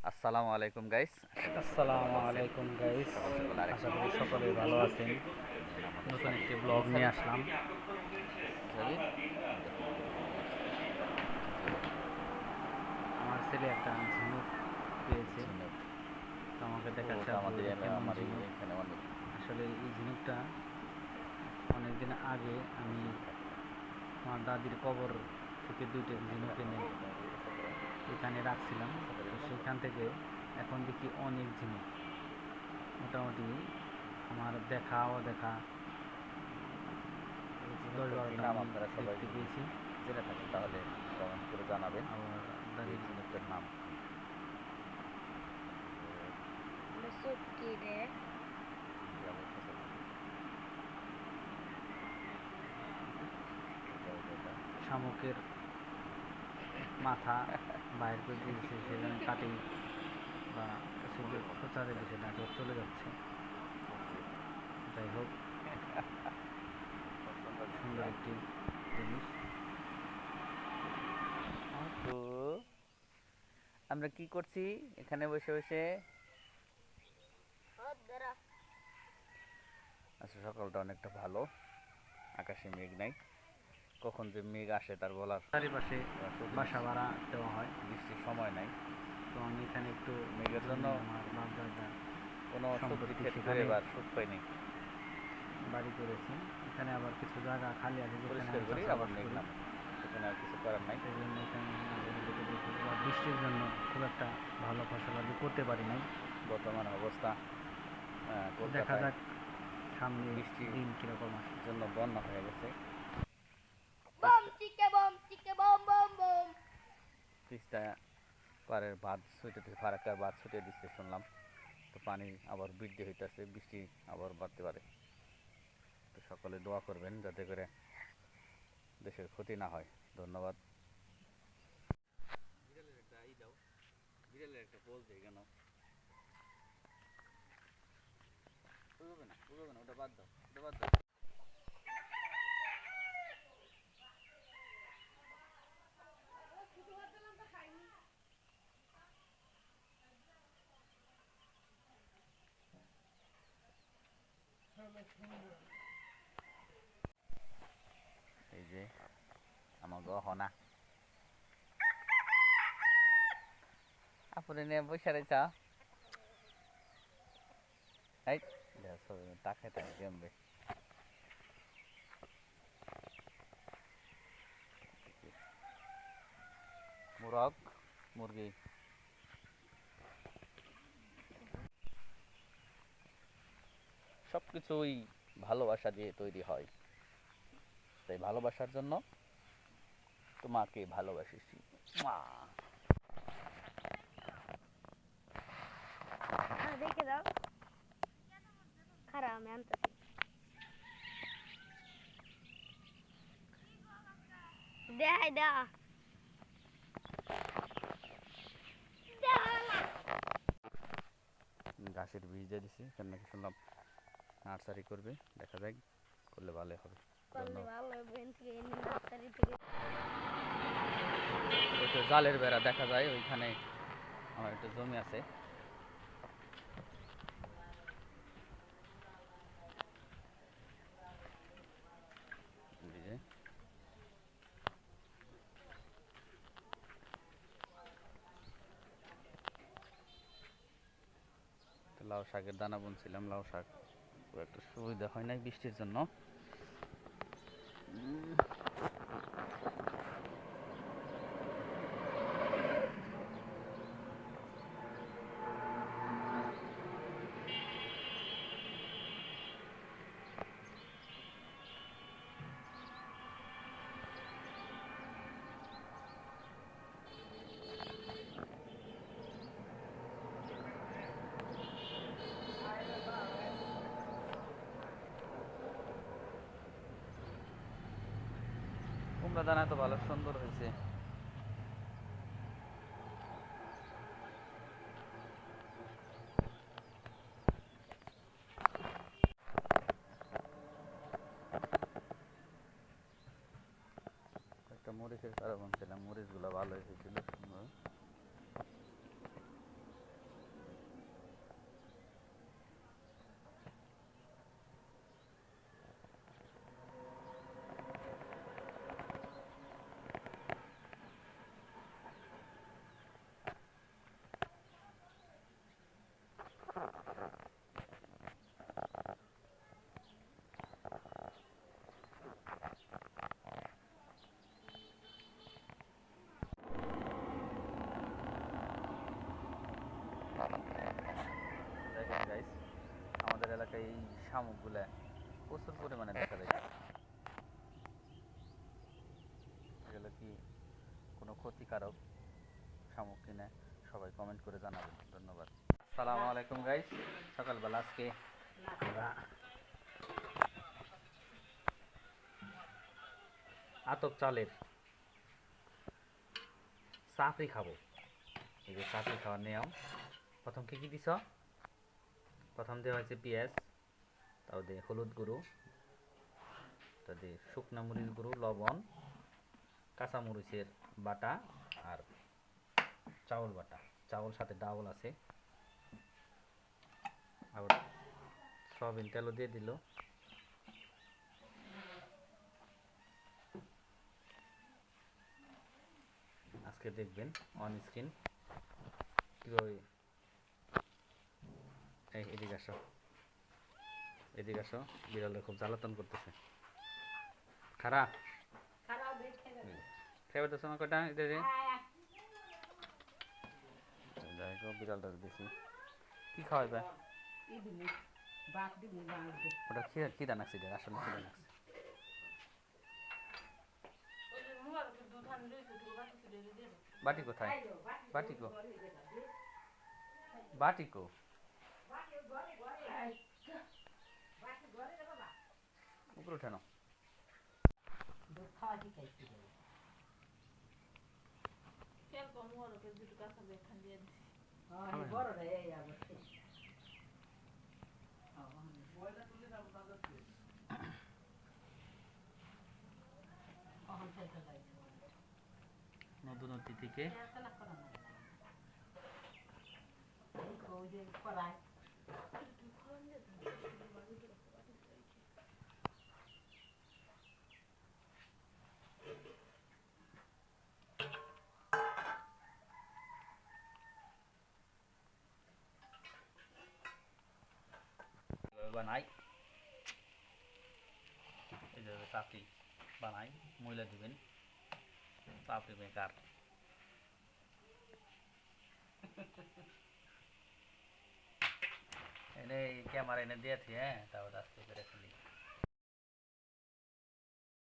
আসসালামু আলাইকুম গাইস। আসসালামু আলাইকুম গাইস। সকাল সকাল আরেক আশা করি সকলেই ভালো আছেন। দেখেন আমাদের নতুন সাথী একটি ব্লগ নিয়ে সাবির আসলাম। সাবির দেখেন কি ব্লগ নিয়ে আসছে। কি ব্লগ? আমার ছেলে একটা ঝিনুক পেয়েছে, ঝিনুক। তো আমাকে ও দেখাচ্ছে, ওটা আব্বু আমাদের এটা কেমন আমার ঝিনুক। এখানে অনেক। আসলে এই ঝিনুকটা অনেক দিন আগে আমি আমার দাদির কবর থেকে দুইটা ঝিনুক এনে এখানে রাখছিলাম। তো সেখান থেকে এখন দেখি অনেক ঝিনুক, মোটামুটি আমার দেখা অদেখা এই 10-12টা নাম আমি আপনারা সবাই দেখতে যদি পেয়েছি। জেনে থাকেন তাহলে কমেন্ট করে জানাবেন আবার যে এই দাদির ঝিনুকটার নাম কি। Mesut রে যা বলতেছে না এটা এটা এটা শামুকের মাথা বাইর করে দিয়েছে, সেজন্য কাটি বা সেগুলো খোঁচা দিলে সেটা চলে যাচ্ছে। ওকে। যাই হোক, সুন্দর সুন্দর ডিজাইন। একটি জিনিস। তো আমরা কি করছি এখানে বসে বসে? Odra আচ্ছা, সকালটা অনেকটা ভালো, আকাশে মেঘ নাই, কখন যে মেঘ আসে তার বলার চারিপাশে প্রতিদিন বাসা ভাড়া দেওয়া হয়, বৃষ্টির সময় নাই। তো আমি এখানে একটু মেঘের জন্য জমি, আমার বাপ দাদা কোনো সবজি সম্পত্তি ক্ষেত করে সেখানে এবার সুখ পাইনি। বাড়ি করেছি। এখানে আবার কিছু জায়গা খালি আছে যেখানে পরিষ্কার আমি করি আবার চাষাবাদ মেঘ করি, নামে, সেখানে আর কিছু করার নাই। সেই জন্য এখানে মাঝে মধ্যে দেখি এবার বৃষ্টির জন্য খুব একটা ভালো ফসল আমি করতে পারি নাই। বর্তমান অবস্থা দেখা কলকাতায় যাক সামনে বৃষ্টির দিন কীরকম আসে। জন্য বন্যা হয়ে গেছে। bom Teesta chike bom bom bom Teesta পাড়ের বাঁধ ছুটে ফারাক্কার বাঁধ ছুটে দিচ্ছে শুনলাম। তো পানি আবার বৃদ্ধি হইতেছে, বৃষ্টি আবার বাড়তে পারে। তো সকলে দোয়া করবেন যাতে করে দেশের ক্ষতি না হয়। ধন্যবাদ। বিড়ালের একটা দাও, বিড়ালের একটা পোজ দেই কেন? বুঝবে না, বুঝবে না, ওটা বাদ দাও, ওটা বাদ দাও। এই যে আমার গহনা আপনি নিয়ে বসে রয়েছ। এই টাকে টাকে জমবে। মুরগ মুরগি সব কিছুই ভালোবাসা দিয়ে তৈরি হয়, তাই ভালোবাসার জন্য তোমাকে ভালোবাসিছি। মা দেখে দাও খারাপ আমি আনতেছি দেখাই দাও ঘাসের বীজ দিয়ে দিছি, কেন নাকি শুনলাম নার্সারি করবে, দেখা যাক, করলে ভালো হবে। করলে ধন্যবাদ। ভালো হবে থেকে নার্সারি থেকে ওই তো জালের বেড়া দেখা যায় ওইখানে, আমার একটা জমি আছে। এই যে তো লাউ শাকের দানা বুনছিলাম, লাউ শাক খুব একটা সুবিধা হয় নাই বৃষ্টির জন্য। কুমড়া দানা তো ভালো সুন্দর হয়েছে। একটা মরিচের চারা বুনছিলাম, মরিচগুলো ভালো হয়েছিল সুন্দর। দেখেন গাইস, আমাদের এলাকায় এই শামুকগুলা প্রচুর পরিমাণে দেখা যায়। এগুলো কি কোনো ক্ষতিকারক শামুক কিনা সবাই কমেন্ট করে জানাবেন। ধন্যবাদ। আসসালামু আলাইকুম গাইস। সকালবেলা আজকে আমরা আতপ চালের চাপড়ি খাবো। এই যে চাপড়ি খাওয়ার নিয়ম, প্রথম কি কি দিছ? প্রথম দেওয়া হয়েছে পেঁয়াজ, তাও দিয়ে হলুদ গুঁড়ো, তা দিয়ে শুকনো মরিচ গুঁড়ো, লবণ, কাঁচামরিচের বাটা আর চাউল বাটা। চাউল সাথে ডাউল আছে, আবার সয়াবিন তেলও দিয়ে দিল। আজকে দেখবেন অন স্ক্রিন কীভাবে। এই এদিকে আসো, এদিকে আসো, বিড়ালটা খুব জ্বালাতন করতেছে। খারাপ খেয়ে তো সময় কটা এদের যাই হোক, বিড়ালটা দিছি কি খাওয়াইবে? ওটা খিদা নাকছে, আসলে খিদা নাকছে। বাটি কোথায়? বাটি কো? বাটি কো? উপরে উঠানো। নতুন অতিথিকে বানাই, এইভাবে চাপড়ি বানাই। ময়লা দিবেন, চাপড়ি মেকার। এনে ক্যামেরা এনে দিয়েছি, হ্যাঁ, তারপর আস্তে করে খুলি।